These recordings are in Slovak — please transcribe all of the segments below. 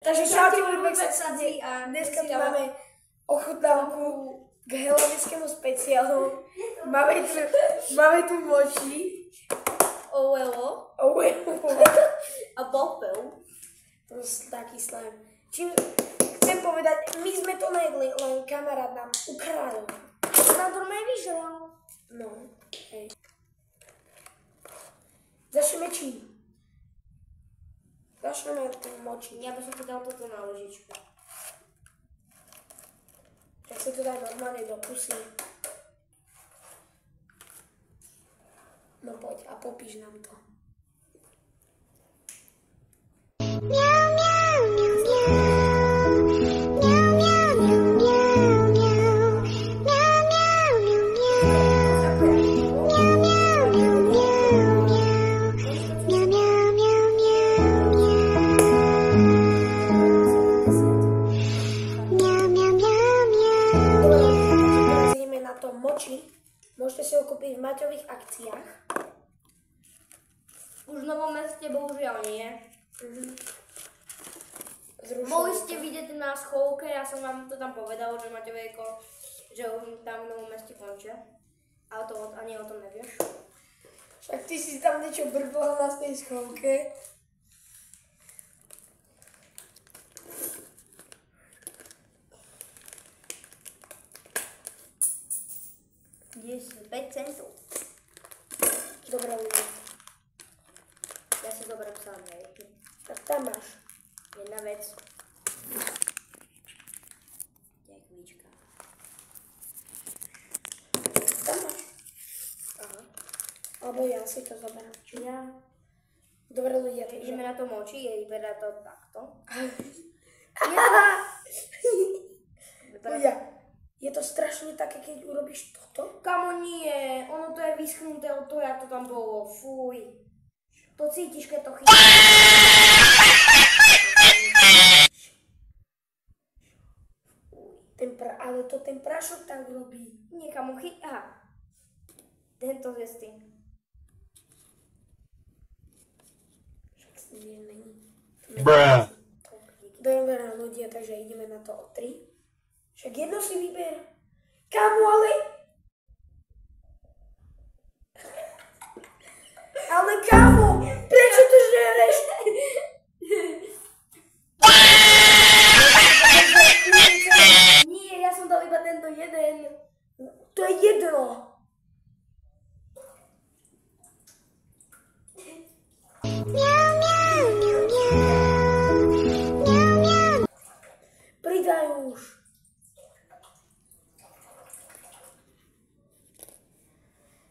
Takže čaute, Urbexáci a dneska tu máme ochutnávku k helovickému speciálu. Máme tu moči. Ovelo. A popel. Proste taký slime. Čím chcem povedať, my sme to nejedli, len kamarát nám ukradol. Na dorme vyžral. No, hej. Začneme čím? Začneme tým močím. Ja by som ti dal toto na ložičku. Tak si to daj normálne do pusy. No poď a popíš nám to. Môžete si ho kúpiť v Maťových akciách. Už v Novom Meste bohužiaľ nie. Mohli ste vidieť na schovke, ja som vám to tam povedal, že Maťovieko, že už tam v Novom Meste končia. Ale to ani o tom nevieš. Však ty si tam niečo brbla na tej schovke. Kde si 5 centov. Dobre ľudia. Ja si zoberiem sám, hej. Tak tam máš. Jedna vec. Ďakvíčka. Tam máš. Aha. Alebo ja si to zoberiem. Ja. Dobre ľudia. Ideme na to moči, je vyberá to takto. Ľudia, je to strašne také, keď urobíš toto? Kamo nie, ono to je vyschnuté od toho, jak to tam bolo, fuj. To cítiš, keď to chytí. Ale to ten prášok tak robí. Nie, kamo, aha. Tento zestý. Však si není. Bruh. Dobre ľudia, takže ideme na to o 3. Však jedno si vyber. Kámo, ale... Ale kámo, prečo to žereš? Nie, ja som dal iba tento jeden. To je jedno. Pridaj už.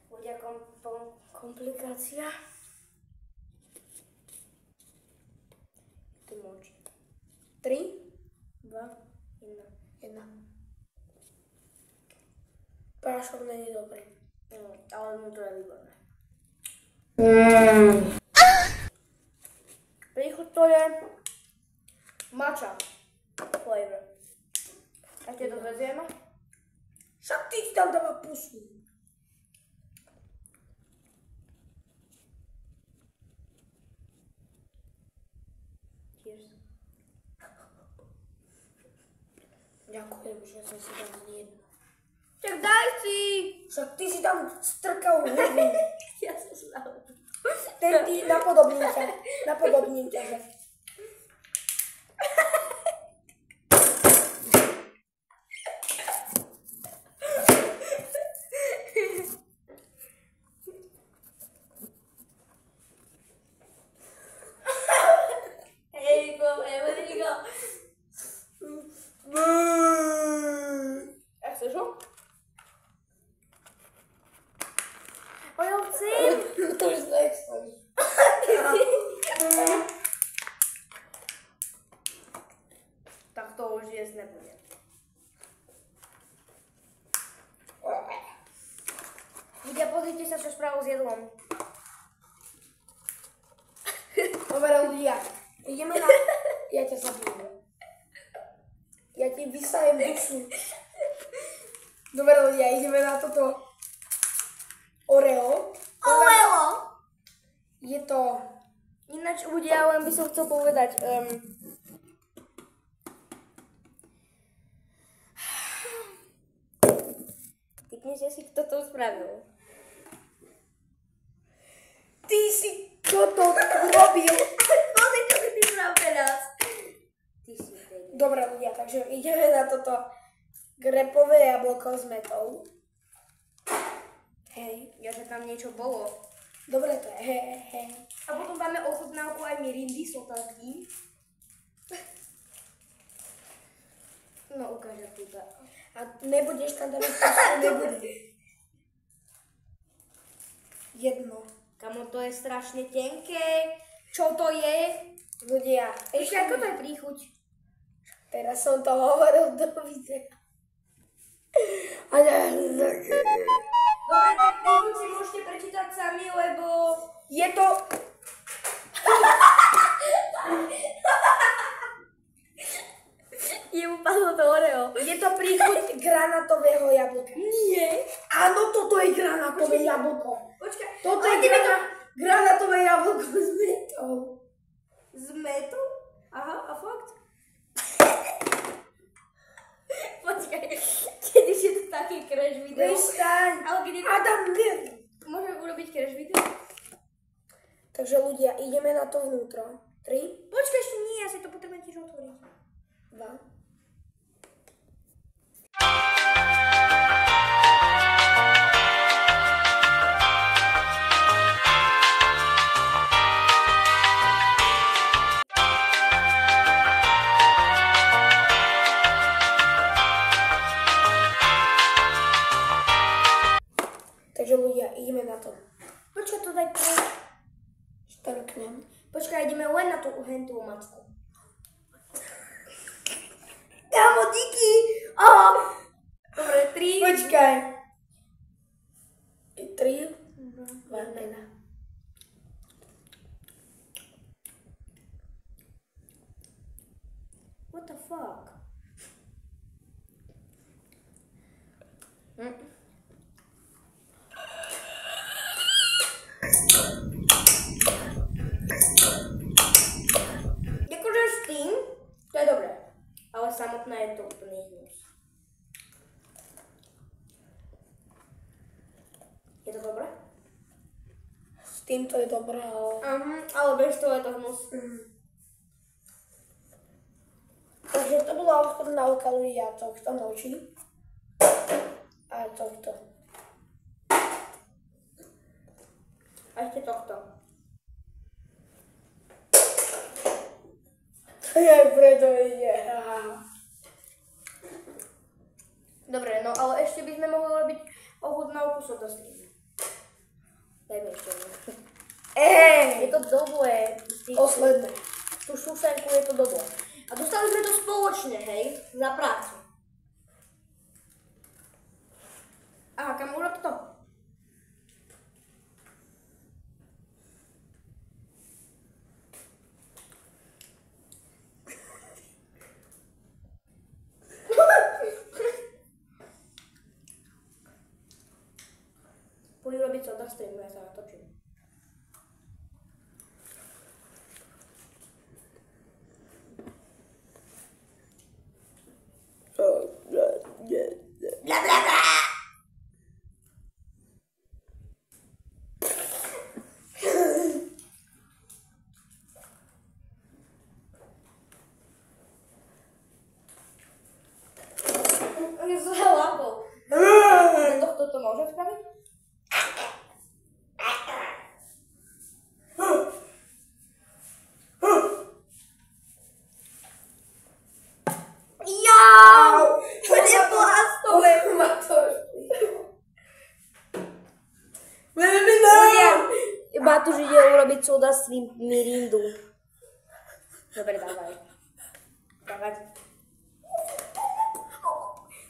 Bude komplikácia. Tu moč. 3, 2, 1. 1. Prášok není dobrý. No, ale mu to je výborné. Príchuť to je matcha flavor. Ešte to zvezieme? Však ty si tam dáva pusu. Cheers. Ďakujem, že som si dal jedno. Tak daj si! Však ty si tam strkal hubu. Ja som znal. Ten ty napodobním ťa, že... A chceš ho? O, ja chcem! To už nechcem. Tak to už jesť nebude. Ľudia, pozrite sa, čo spravil s jedlom. Dobre ľudia, ideme na... Ja ťa zabijem. Ja ti vysajem dušu. Dobre ľudia, ideme na toto Oreo. Je to... Ináč ľudia, len by som chcel povedať, Typnite si, kto to spravil. Ty si toto urobil. Pozri, čo si ty spravil teraz. Ty si tedy. Dobre ľudia, takže ideme na toto grepové jablko s metou. Hej. Ja, že tam niečo bolo. Dobre to je, hej. A potom máme ochutnávku aj mirindy s otázky. No, ukáž túto. A nebudeš tam dávať to, nebude. Jedno. Kamo, to je strašne tenké. Čo to je? Ľudia, Ešte ako to je príchuť? teraz som to hovoril do videa. Dobre, tak príchuť si môžete prečítať sami, lebo... Je to... Jemu padlo to Oreo. Je to príchuť granatového jablka. Nie. Áno, toto je granatové jablko. Počkaj. Toto je granatové jablko s metou. S metou? Aha, a fakt? Počkaj, keď je to také crash video. Vystaň. Ale keď je to... Adam, nie. Môžem urobiť crash video? Takže ľudia, ideme na to vnútro. 3, Počkaj, ešte nie, ja si to potrebujem tiež otvoriť. 2. Takže ľudia, ideme na to. Počkaj, to daj pre... Štrknem. Počkaj, ideme len na tú hentovú macku. Kámo, díky! Dobre, 3. Počkaj. 3, 2, 1. What the fuck? Akože s tým, to je dobré. Ale samotná je to úplný hnus. Je to dobré? S týmto je dobré, ale... Ale bez toho je to hnus. Takže to bola ochutnávka ľudia tohto noči. A tohto. A ešte tohto. Jak preto ide. Dobre, no ale ešte by sme mohli robiť ochutnávku sodastrínu. Dajme ešte jednu. Je to dobré. Posledné. Tú šušenku je to dobré. A dostali sme to spoločne, hej? Za prácu. Aha, kam urob to? Poď urobiť sodastrínu, ja sa natočím. Tohto to môžem spraviť? Jau! To je plastové! Matúš ide urobiť sodastream mirindu. Dobre, dávaj. Dávaj.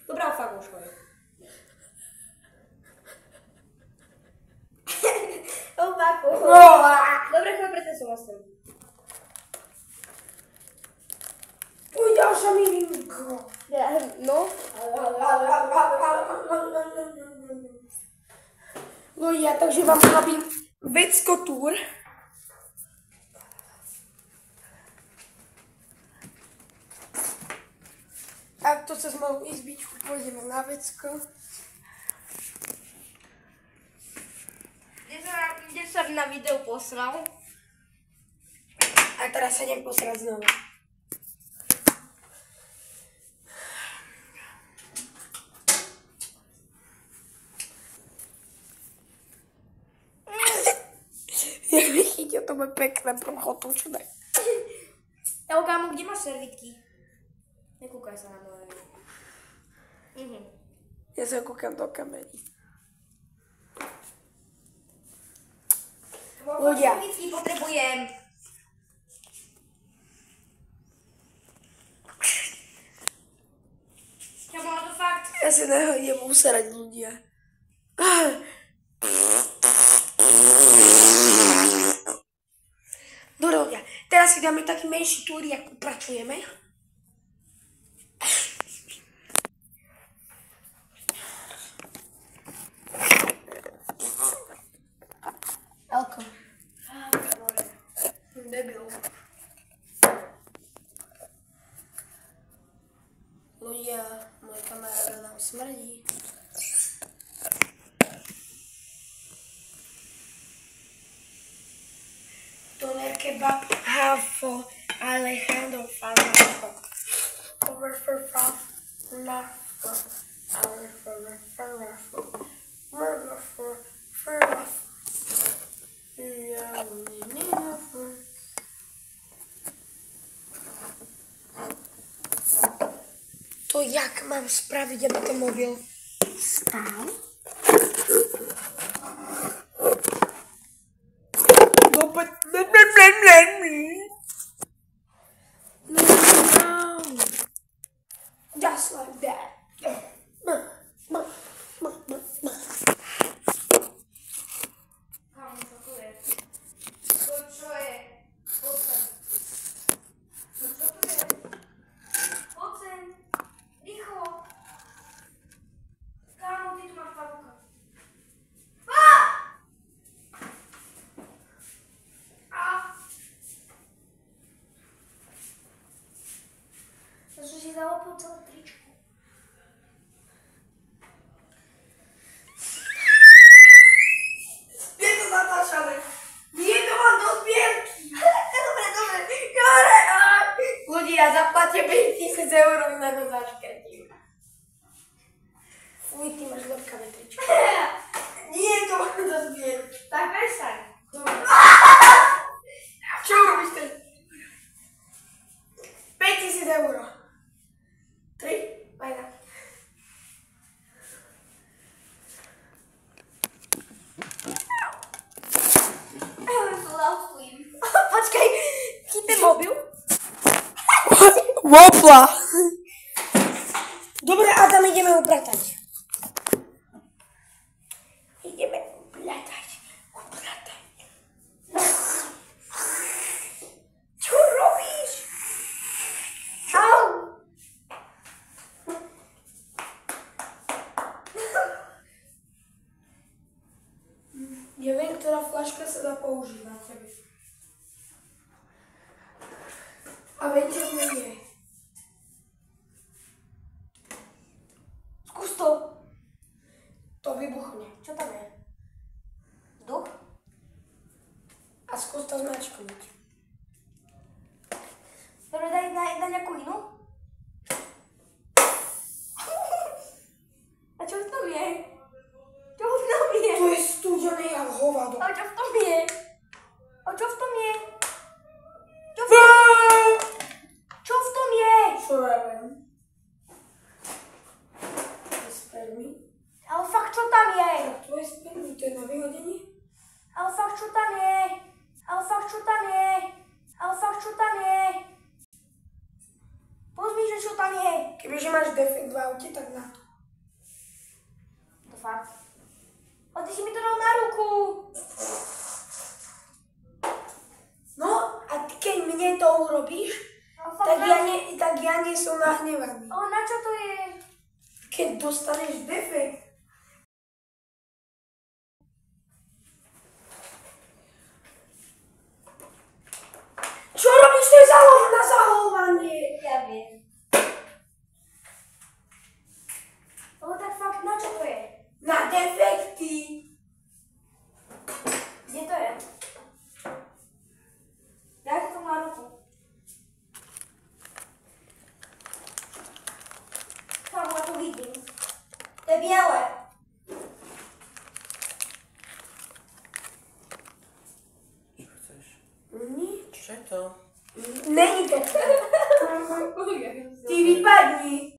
Dobrá, fakt už chodí. Opaku. Dobre, chod pre ten sodastream. Uj, ďalšia mirinko. No. Ľudia, takže vám robím vecko túr. Ak to cez moju izbičku pôjdeme na vecko. sa na videu posral. A teraz sa idem posrať znova. Ja mi chytia, to bude pekné, prochotučné. Evo, kámo, kde máš servitky? Nekúkaj sa na moje. Ja sa kúkam do kamery. Ľudia. Servitky potrebujem. Kámo, to fakt. Ja si nehodím usrať, ľudia. Dobre, ľudia. Teraz si dáme taký menší túry, ako pracujeme. Elko. Debil. Ľudia, môj kamarád nám smrdí. Doner kebab, hafo, Alejandro Farnafo. Over for Farnafo. Over for Farnafo. Murder for Farnafo. To jak mám spraviť, aby ten mobil stál? Just like that. Kámo, čo to je? To čo je? Poď sem. No čo to je? Poď sem. Rýchlo. Kámo, ty tu máš pavúka. To som si zalopil celé tričko. Je to zatáčané. Nie, to mám do zbierky. Dobre. Ľudia, zaplatia 5000 eur na to zaškatím. Fuj, ty máš lepkavé tričko. Nie, to mám do zbierky. Tak prestaň. Čo urobíš ty? 5000 eur. 3, Majda. Počkaj, chytnem mobil. Vopla. Dobre, Adam, ideme upratať. Ideme upratať. Čo robíš? Au. Ja viem, ktorá flaška sa dá použiť na tebe. A viete, že nie. Skús to. To vybuchne. Čo tam je? Duch? A skús to zmačknúť. Dobre, daj nejakú inú. A čo v tom je? Čo v tom je? To je studené jak hovado. A čo v tom je? A čo v tom je? Čo v tom je? Čo ja viem? To je spermy. Ale fakt, čo tam je? To je spermy, to je na vyhodenie? Ale fakt, čo tam je? Ale fakt, čo tam je? Ale fakt, čo tam je? Pozmi, že čo tam je? Kebyže máš defekt v aute, tak na to. To fakt. A ty si mi to dal na ruku. No, a keď mne to urobíš, Ale fakt, tak ja nie som nahnevaný. Ale na čo to je? Keď dostaneš defekt. Čo robíš? To je na zaholovanie. Ja viem. Ale tak fakt, na čo to je? Na defekty. Kde to je? je biele. Čo chceš? Nič. Čo je to? Není to. Ty vypadni.